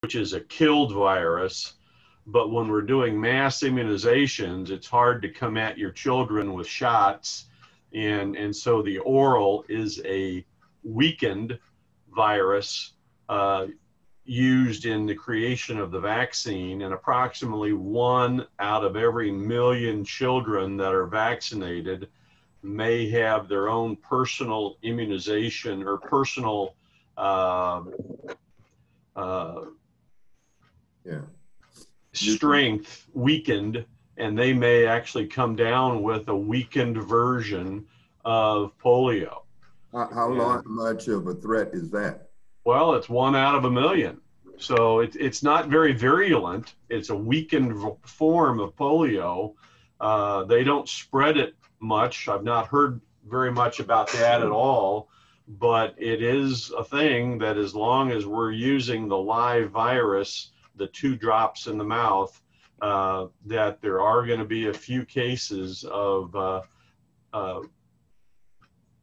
which is a killed virus. But when we're doing mass immunizations, it's hard to come at your children with shots. And so the oral is a weakened virus used in the creation of the vaccine. And approximately 1 out of every 1,000,000 children that are vaccinated may have their own personal immunization or personal strength weakened, and they may actually come down with a weakened version of polio. How much of a threat is that? Well, it's 1 out of 1,000,000. So it's not very virulent. It's a weakened form of polio. They don't spread it much. I've not heard very much about that at all, but it is a thing that as long as we're using the live virus, the 2 drops in the mouth, that there are going to be a few cases of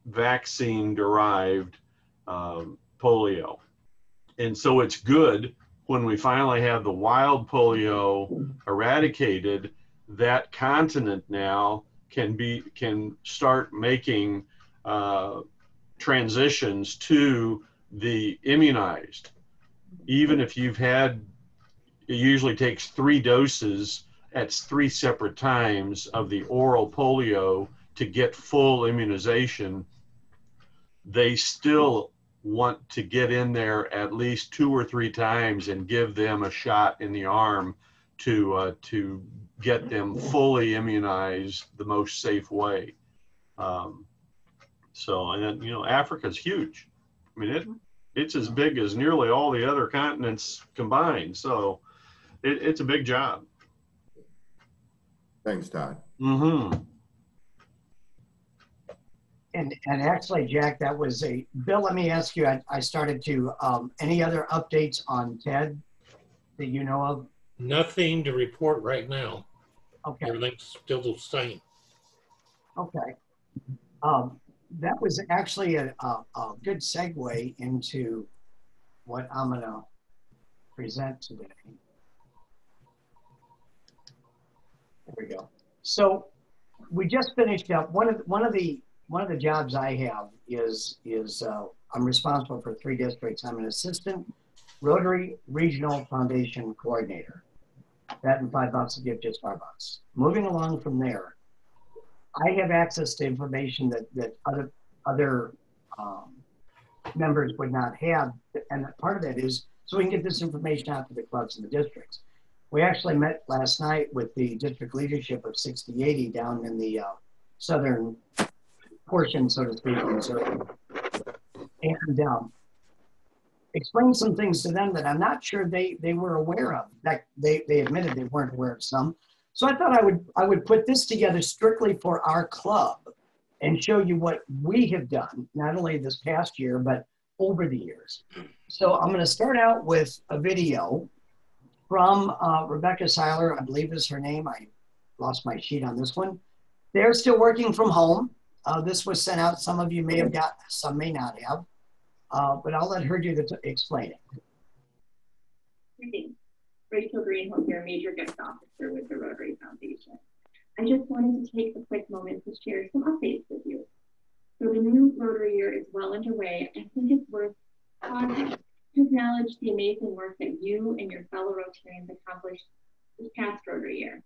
vaccine-derived polio. And so it's good when we finally have the wild polio eradicated, that continent now can start making transitions to the immunized. Even if you've had, it usually takes 3 doses at 3 separate times of the oral polio to get full immunization. They still want to get in there at least 2 or 3 times and give them a shot in the arm to get them fully immunized the most safe way. So, and then, you know, Africa's huge. I mean, it's as big as nearly all the other continents combined. So it's a big job. Thanks, Todd. Mm-hmm. And actually, Jack, that was Bill, let me ask you, I started to, any other updates on TED that you know of? Nothing to report right now. Okay. Everything's still the same. Okay. That was actually a good segue into what I'm going to present today. There we go. So we just finished up. One of the jobs I have is I'm responsible for 3 districts. I'm an assistant Rotary Regional Foundation coordinator. That and $5 a gift, just $5. Moving along from there, I have access to information that other members would not have, and part of that is so we can get this information out to the clubs and the districts. We actually met last night with the district leadership of 6080 down in the southern portion, so to speak, and explained some things to them that I'm not sure they were aware of. In fact, they admitted they weren't aware of some. So I thought I would put this together strictly for our club and show you what we have done, not only this past year, but over the years. So I'm going to start out with a video from Rebecca Seiler, I believe is her name. I lost my sheet on this one. They're still working from home. This was sent out. Some of you may have got, some may not have, but I'll let her do the explaining. Greetings. Rachel Greenholm here, Major Guest Officer with the Rotary Foundation. I just wanted to take a quick moment to share some updates with you. So the new Rotary year is well underway. I think it's worth pausing to acknowledge the amazing work that you and your fellow Rotarians accomplished this past Rotary year.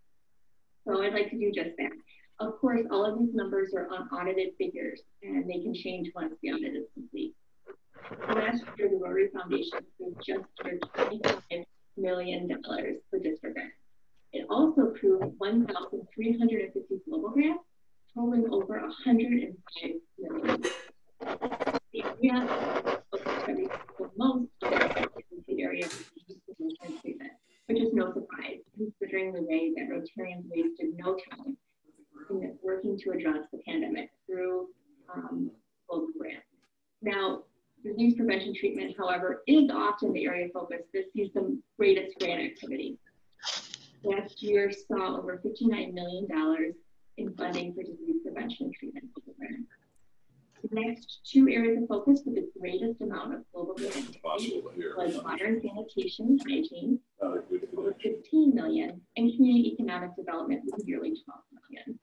So I'd like to do just that. Of course, all of these numbers are unaudited figures, and they can change once the audit is complete. Last year, the Rotary Foundation approved just under $25 million for district grants. It also approved 1,350 global grants, totaling over $105 million. The area of most in the area of treatment, which is no surprise, considering the way that Rotarians wasted no time in working to address the pandemic through global grants. Now, disease prevention treatment, however, is often the area of focus that sees the greatest grant activity. Last year saw over $59 million in funding for disease prevention and treatment programs. The next two areas of focus with the greatest amount of global grant was water and sanitation and hygiene, over 15 million, and community economic development with nearly 12 million.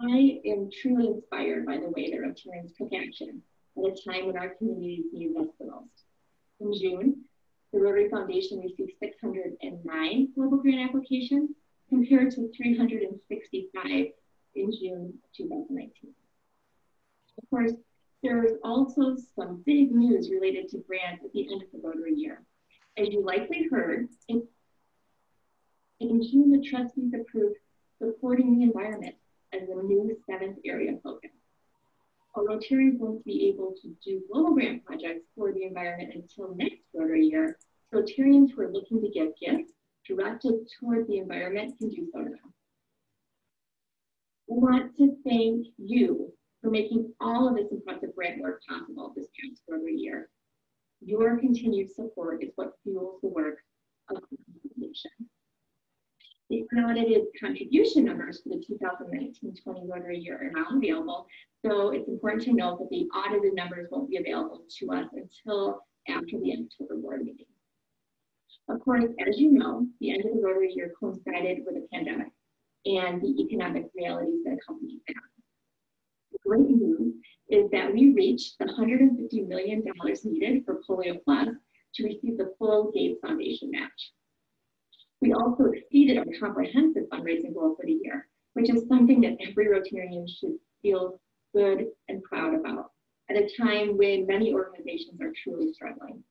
I am truly inspired by the way that Rotarians took action at a time when our communities needed us the most. In June, the Rotary Foundation received 609 global grant applications compared to 365 in June 2019. Of course, there is also some big news related to grants at the end of the Rotary year. As you likely heard, in June, the trustees approved supporting the environment as a new 7th area of focus. While Rotarians won't be able to do global grant projects for the environment until next Rotary year, Rotarians who are looking to give gifts directed toward the environment can do so now. I want to thank you for making all of this impressive grant work possible this past Rotary year. Your continued support is what fuels the work of the foundation. The unaudited contribution numbers for the 2019-20 Rotary year are now available, so it's important to note that the audited numbers won't be available to us until after the October board meeting. Of course, as you know, the end of the Rotary year coincided with a pandemic and the economic realities that accompanied that. The great news is that we reached the $150 million needed for Polio Plus to receive the full Gates Foundation match. We also exceeded our comprehensive fundraising goal for the year, which is something that every Rotarian should feel good and proud about at a time when many organizations are truly struggling.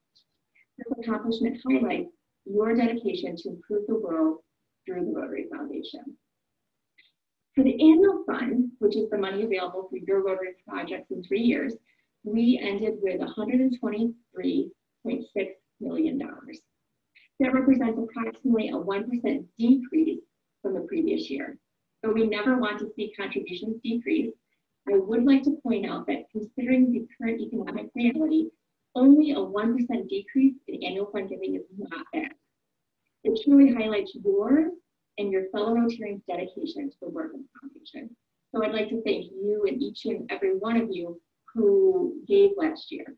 This accomplishment highlights your dedication to improve the world through the Rotary Foundation. For the annual fund, which is the money available for your Rotary projects in 3 years, we ended with $123.6 million. That represents approximately a 1% decrease from the previous year. Though we never want to see contributions decrease, I would like to point out that considering the current economic reality, only a 1% decrease in annual fund giving is not bad. It truly highlights your and your fellow Rotarians' dedication to the work of the foundation. So I'd like to thank you and each and every one of you who gave last year.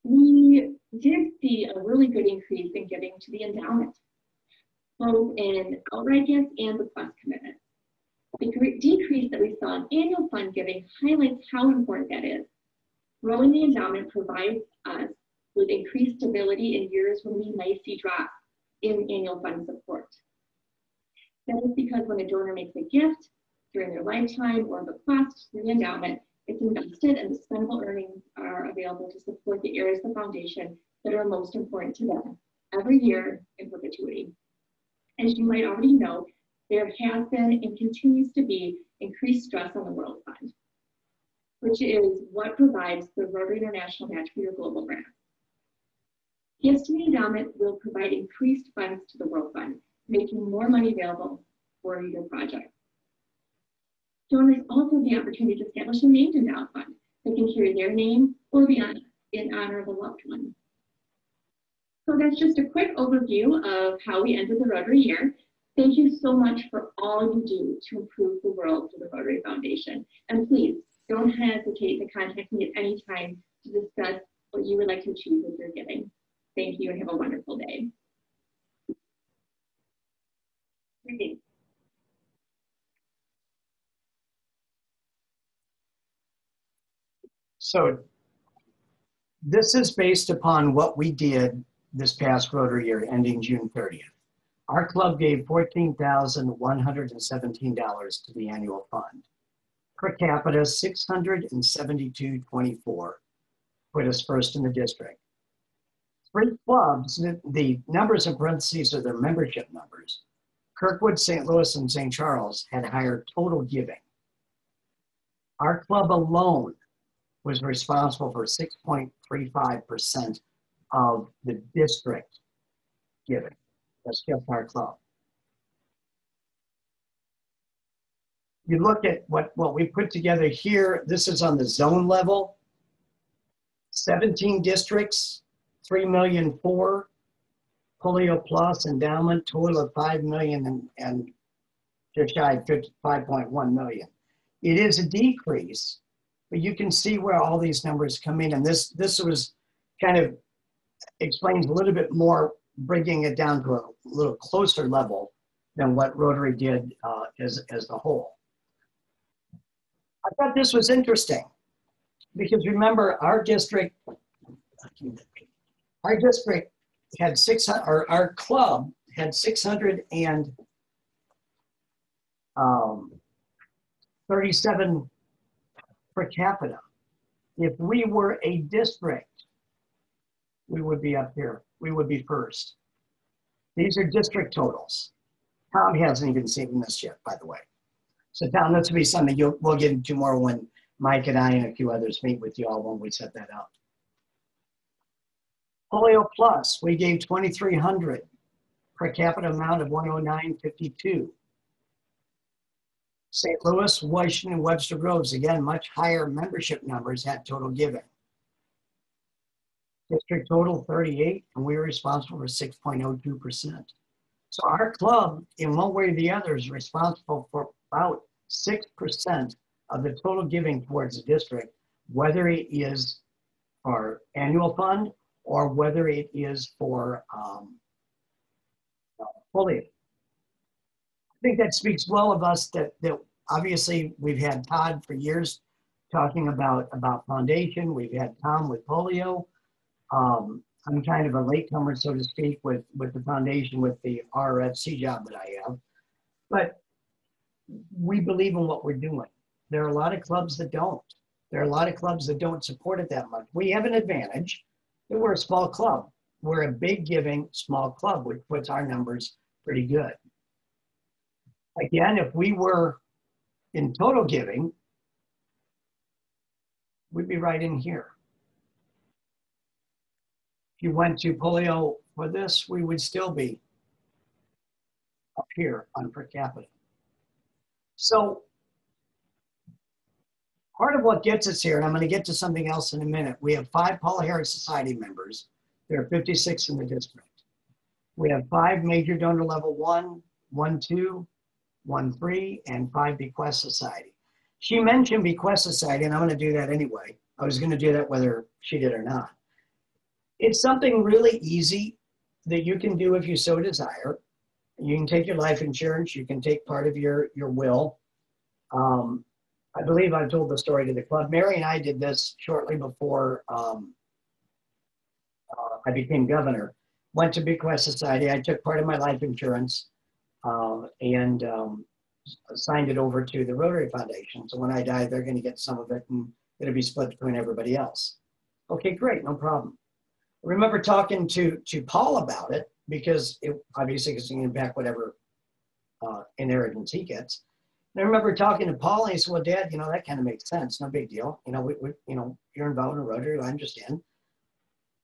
We did see a really good increase in giving to the endowment, both in outright gifts and the plus commitments. The decrease that we saw in annual fund giving highlights how important that is. Growing the endowment provides us with increased stability in years when we may see drops in annual fund support. That is because when a donor makes a gift during their lifetime or bequest through the endowment, it's invested and the spendable earnings are available to support the areas of the foundation that are most important to them every year in perpetuity. As you might already know, there has been and continues to be increased stress on the World Fund, which is what provides the Rotary International match for your global grant. Gifts to the endowment will provide increased funds to the World Fund, making more money available for your project. Donors also have the opportunity to establish a named endowment fund that can carry their name or be in honor of a loved one. So that's just a quick overview of how we ended the Rotary year. Thank you so much for all you do to improve the world through the Rotary Foundation. And please don't hesitate to contact me at any time to discuss what you would like to achieve with your giving. Thank you and have a wonderful day. Greetings. So this is based upon what we did this past Rotary year ending June 30th. Our club gave $14,117 to the annual fund. Per capita, $672.24, put us first in the district. 3 clubs, the numbers in parentheses are their membership numbers. Kirkwood, St. Louis, and St. Charles had higher total giving. Our club alone was responsible for 6.35% of the district giving. That's just our club. You look at what we put together here, this is on the zone level. 17 districts, 3,000,004. Polio Plus endowment total of 5 million and just shy of 5.1 million. It is a decrease but you can see where all these numbers come in. And this was kind of explains a little bit more, bringing it down to a little closer level than what Rotary did as the whole. I thought this was interesting because remember our district had 600, or our club had 637 per capita. If we were a district, we would be up here. We would be first. These are district totals. Tom hasn't even seen this yet, by the way. So Tom, this will be something we'll get into more when Mike and I and a few others meet with you all when we set that up. Polio Plus, we gave 2,300 per capita amount of 109.52. St. Louis, Washington, Webster Groves, again, much higher membership numbers had total giving. District total 38, and we were responsible for 6.02%. So our club, in one way or the other, is responsible for about 6% of the total giving towards the district, whether it is our annual fund or whether it is for polio. I think that speaks well of us that obviously we've had Todd for years talking about foundation. We've had Tom with polio. I'm kind of a latecomer, so to speak, with the foundation, with the RRFC job that I have. But we believe in what we're doing. There are a lot of clubs that don't. There are a lot of clubs that don't support it that much. We have an advantage that we're a small club. We're a big giving small club, which puts our numbers pretty good. Again, if we were in total giving, we'd be right in here. If you went to polio for this, we would still be up here on per capita. So part of what gets us here, and I'm going to get to something else in a minute, we have 5 Paul Harris Society members. There are 56 in the district. We have 5 major donor level 1, 1, 2, 1, 3, and 5 bequest society. She mentioned bequest society, and I'm going to do that anyway. I was going to do that whether she did or not. It's something really easy that you can do if you so desire. You can take your life insurance. You can take part of your will. I believe I've told the story to the club. Mary and I did this shortly before I became governor. Went to bequest society. I took part of my life insurance and signed it over to the Rotary Foundation. So when I die, they're going to get some of it and it'll be split between everybody else. Okay, great, no problem. I remember talking to Paul about it because it obviously is going to impact whatever inheritance he gets. And I remember talking to Paul and he said, well, Dad, you know, that kind of makes sense. No big deal. You know, you know, you're involved in Rotary, I understand.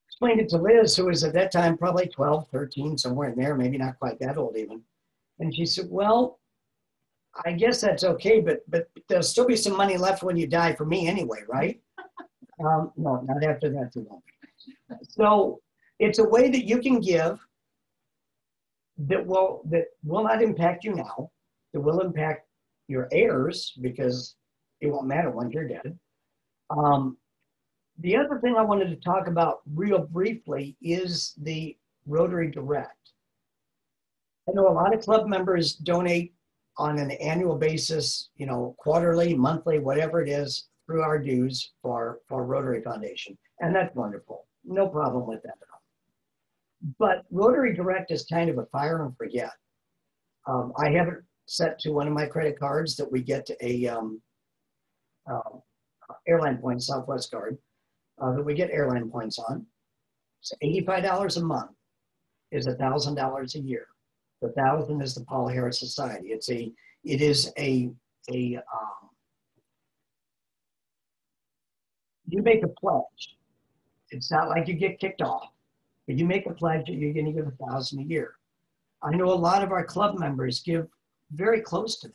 Explained it to Liz, who was at that time probably 12, 13, somewhere in there, maybe not quite that old even. And she said, well, I guess that's okay, but there'll still be some money left when you die for me anyway, right? No, not after that too long. So it's a way that you can give that will not impact you now, that will impact your heirs because it won't matter once you're dead. The other thing I wanted to talk about real briefly is the Rotary Direct. I know a lot of club members donate on an annual basis, you know, quarterly, monthly, whatever it is, through our dues for Rotary Foundation. And that's wonderful. No problem with that at all. But Rotary Direct is kind of a fire and forget. I have it set to one of my credit cards that we get a airline points, Southwest card, that we get airline points on. It's $85 a month is $1,000 a year. The 1,000 is the Paul Harris Society. It is a you make a pledge. It's not like you get kicked off, but you make a pledge that you're going to give $1,000 a year. I know a lot of our club members give very close to that,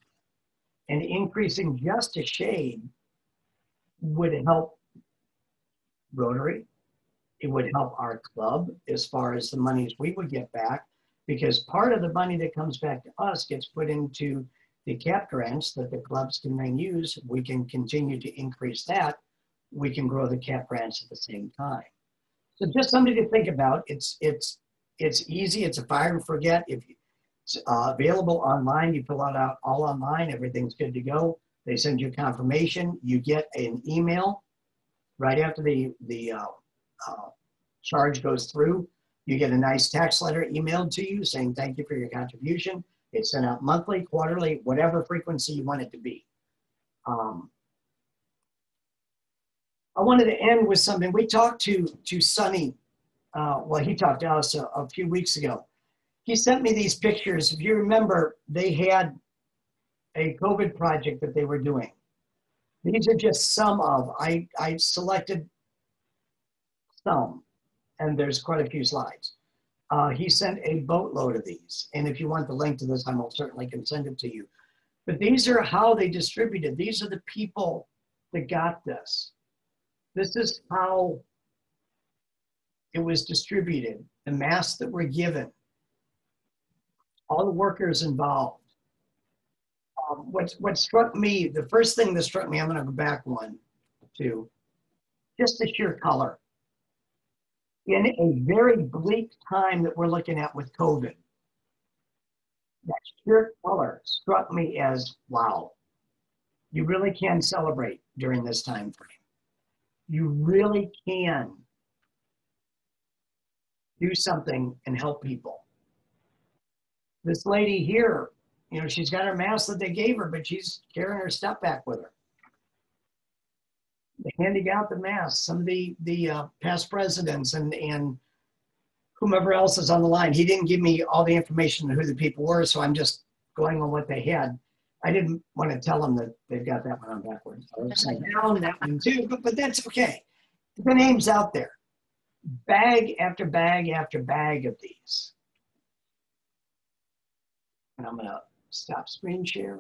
and increasing just a shade would help Rotary. It would help our club as far as the monies we would get back, because part of the money that comes back to us gets put into the cap grants that the clubs can then use, we can continue to increase that. We can grow the cap grants at the same time. So just something to think about. It's easy. It's a fire and forget. If it's available online, you fill it out all online. Everything's good to go. They send you confirmation. You get an email right after the charge goes through. You get a nice tax letter emailed to you saying thank you for your contribution. It's sent out monthly, quarterly, whatever frequency you want it to be. I wanted to end with something. We talked to Sonny, well, he talked to us a few weeks ago. He sent me these pictures. If you remember, they had a COVID project that they were doing. These are just some of, I selected some, and there's quite a few slides. He sent a boatload of these. And if you want the link to this, I most certainly can send it to you. But these are how they distributed. These are the people that got this. This is how it was distributed. The masks that were given. All the workers involved. What struck me, the first thing that struck me, I'm gonna go back one, two, just the sheer color. In a very bleak time that we're looking at with COVID, that sheer color struck me as, wow, you really can celebrate during this time frame. You really can do something and help people. This lady here, you know, she's got her mask that they gave her, but she's carrying her stuff back with her. They handing out the masks. Some of the past presidents and whomever else is on the line. He didn't give me all the information on who the people were, so I'm just going on what they had. I didn't want to tell them that they've got that one on backwards. I was like, down that one too, but that's okay. The name's out there. Bag after bag after bag of these. And I'm gonna stop screen share.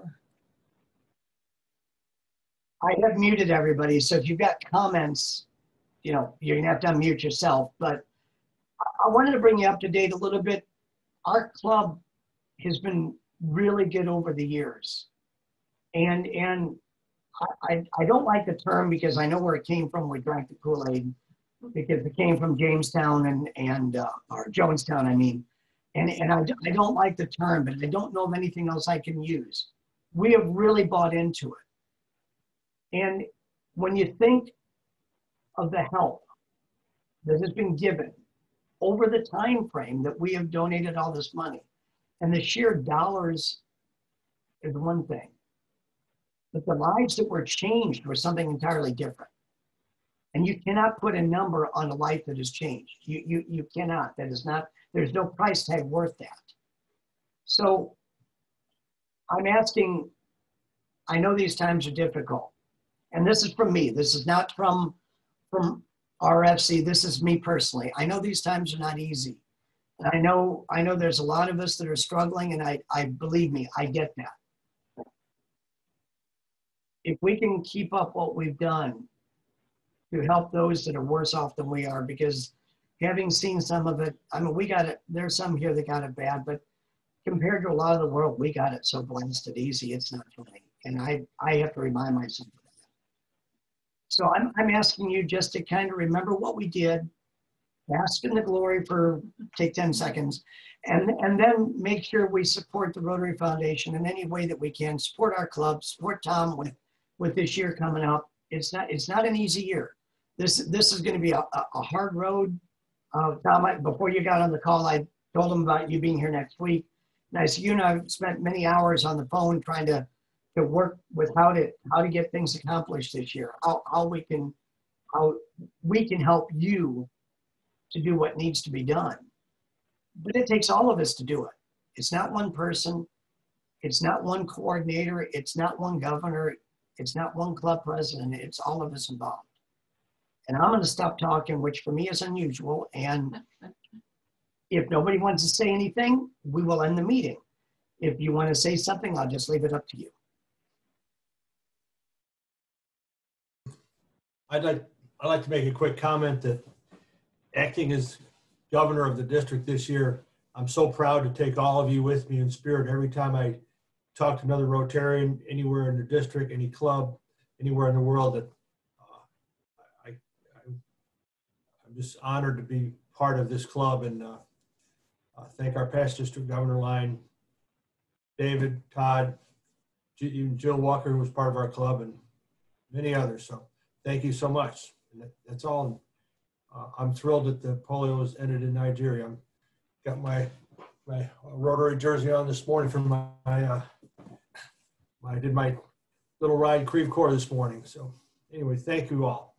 I have muted everybody, so if you've got comments, you know, you're gonna have to unmute yourself, but I wanted to bring you up to date a little bit. Our club has been really good over the years. And I don't like the term because I know where it came from. We drank the Kool-Aid because it came from Jamestown or Jonestown, I mean. And I don't like the term, but I don't know of anything else I can use. We have really bought into it. And when you think of the help that has been given over the time frame that we have donated all this money, and the sheer dollars is one thing, but the lives that were changed were something entirely different. And you cannot put a number on a life that has changed. You cannot. That is not, there's no price tag worth that. So I'm asking, I know these times are difficult. And this is from me. This is not from RRFC. This is me personally. I know these times are not easy. And I know there's a lot of us that are struggling, and I believe me, I get that. If we can keep up what we've done to help those that are worse off than we are, because having seen some of it, I mean, we got it, there's some here that got it bad, but compared to a lot of the world, we got it so blasted easy, it's not funny. And I have to remind myself of that. So I'm asking you just to kind of remember what we did, bask in the glory for, take 10 seconds, and then make sure we support the Rotary Foundation in any way that we can, support our club, support Tom with this year coming up. It's not an easy year. This is going to be a hard road. Tom, before you got on the call, I told him about you being here next week. And I said, you know, I've spent many hours on the phone trying to work with how to get things accomplished this year, how we can help you to do what needs to be done. But it takes all of us to do it. It's not one person. It's not one coordinator. It's not one governor. It's not one club president. It's all of us involved. And I'm going to stop talking, which for me is unusual. And if nobody wants to say anything, we will end the meeting. If you want to say something, I'll just leave it up to you. I'd like to make a quick comment that acting as governor of the district this year, I'm so proud to take all of you with me in spirit every time I talk to another Rotarian anywhere in the district, any club, anywhere in the world, that I'm just honored to be part of this club, and thank our past district governor line, David, Todd, even Jill Walker, who was part of our club, and many others. So thank you so much. And that's all. I'm thrilled that the polio was ended in Nigeria. I'm got my Rotary jersey on this morning from I did my little ride in Creve Coeur this morning. So anyway, thank you all.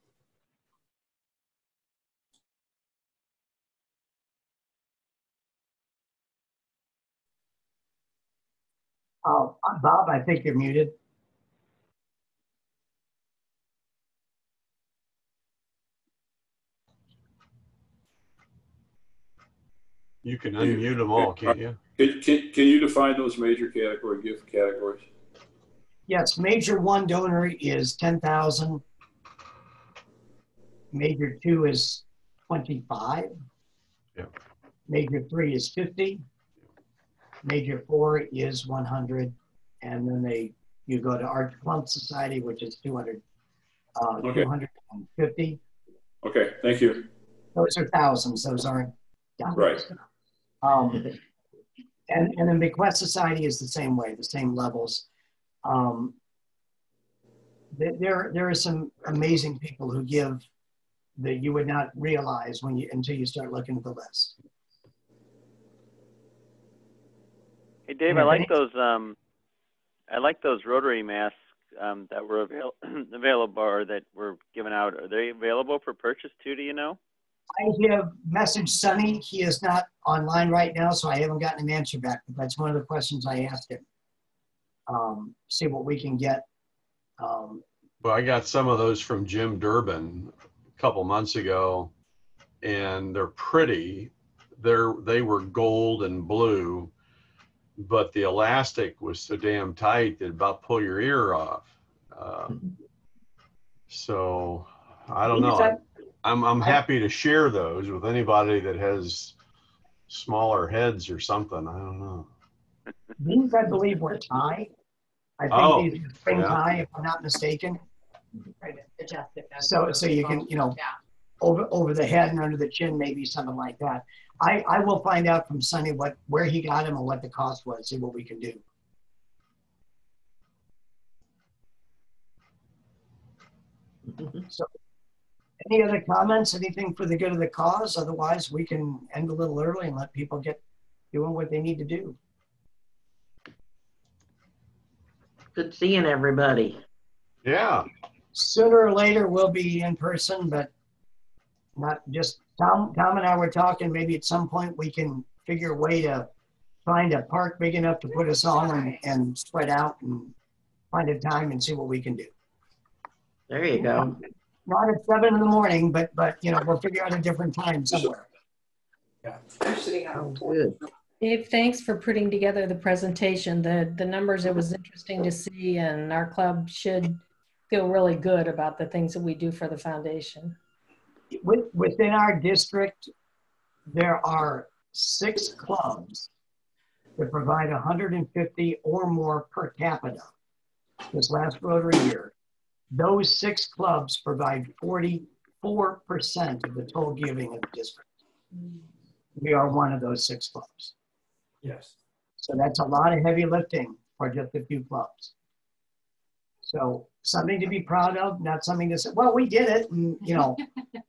Bob, I think you're muted. You can unmute them all, can't you? Can you define those major category gift categories? Yes, major 1 donor is 10,000. Major 2 is 25. Yeah. Major 3 is 50. Major 4 is 100. And then you go to Art Club Society, which is 200, Okay. 250. Okay, thank you. Those are thousands. Those aren't dollars. Right. And then Bequest Society is the same way, the same levels. There are some amazing people who give that you would not realize until you start looking at the list. Hey Dave, I like those Rotary masks that were available or that were given out. Are they available for purchase too? Do you know? I have messaged Sonny. He is not online right now, so I haven't gotten an answer back. But that's one of the questions I asked him. See what we can get. Well, I got some of those from Jim Durbin a couple months ago, and they're pretty. They were gold and blue, but the elastic was so damn tight that it about pull your ear off. So I don't know. I'm happy to share those with anybody that has smaller heads or something. I don't know. These, I believe, were tie. I think these are spring tie, if I'm not mistaken. Right, adjust it. So you can, over the head and under the chin, maybe something like that. I will find out from Sonny where he got him and what the cost was, see what we can do. So any other comments, anything for the good of the cause? Otherwise, we can end a little early and let people get doing what they need to do. Good seeing everybody. Yeah. Sooner or later, we'll be in person, but not just Tom and I were talking, maybe at some point we can figure a way to find a park big enough to put us on and spread out and find a time and see what we can do. There you go. Not at 7 in the morning, but we'll figure out a different time somewhere. Yeah. Sounds good. Dave, thanks for putting together the presentation. The numbers, it was interesting to see, and our club should feel really good about the things that we do for the foundation. Within our district, there are 6 clubs that provide 150 or more per capita this last Rotary year. Those 6 clubs provide 44% of the total giving of the district. We are one of those 6 clubs. Yes. So that's a lot of heavy lifting for just a few clubs. So something to be proud of, not something to say, well, we did it, and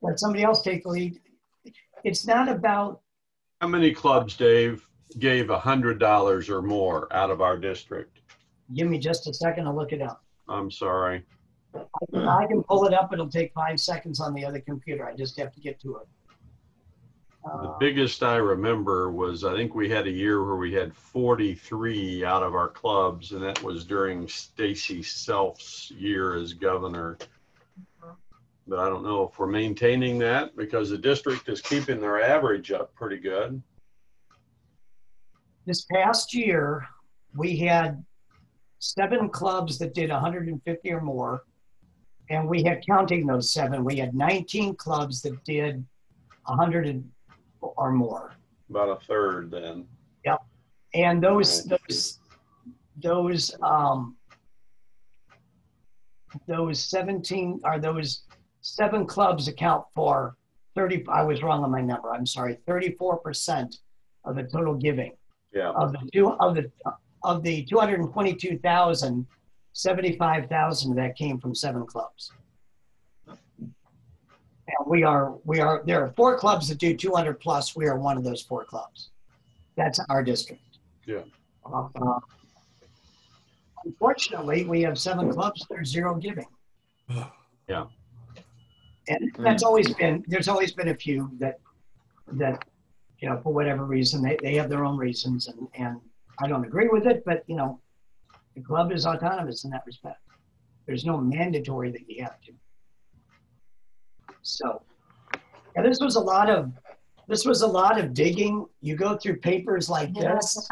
let somebody else take the lead. It's not about. How many clubs, Dave, gave $100 or more out of our district? Give me just a second to look it up. I'm sorry. I can pull it up. It'll take 5 seconds on the other computer. I just have to get to it. The biggest I remember was, I think we had a year where we had 43 out of our clubs, and that was during Stacy Self's year as governor. But I don't know if we're maintaining that, because the district is keeping their average up pretty good. This past year, we had 7 clubs that did 150 or more. And we had, counting those 7, we had 19 clubs that did 100 or more. About a third then. Yep. And those those 17 or those 7 clubs account for 30. I was wrong on my number. I'm sorry. 34% of the total giving. Yeah. Of the 222,000, 75,000 that came from 7 clubs. And there are 4 clubs that do 200 plus. We are one of those 4 clubs. That's our district. Yeah. Unfortunately, we have 7 clubs. There's 0 giving. Yeah. And there's always been a few that for whatever reason they have their own reasons, and I don't agree with it, but the club is autonomous in that respect. There's no mandatory that you have to. So, yeah, this was a lot of digging. You go through papers like this.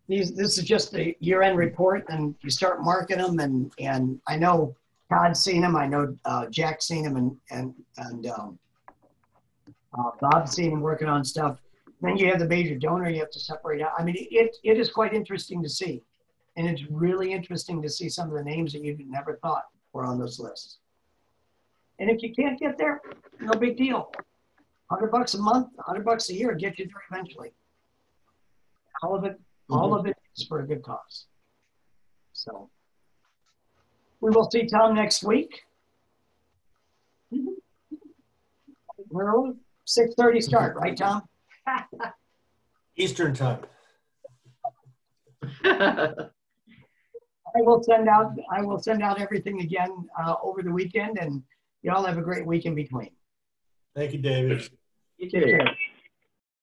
This is just the year-end report, and you start marking them. And I know Todd's seen them. I know Jack's seen them, and Bob's seen them working on stuff. Then you have the major donor. You have to separate out. I mean, it is quite interesting to see, and it's really interesting to see some of the names that you never thought were on those lists. And if you can't get there, no big deal. $100 a month, $100 a year, get you there eventually. All of it is for a good cause. So we will see Tom next week. We're 6:30 start, right, Tom? Eastern time. I will send out everything again over the weekend, and you all have a great week in between. Thank you, David. You too.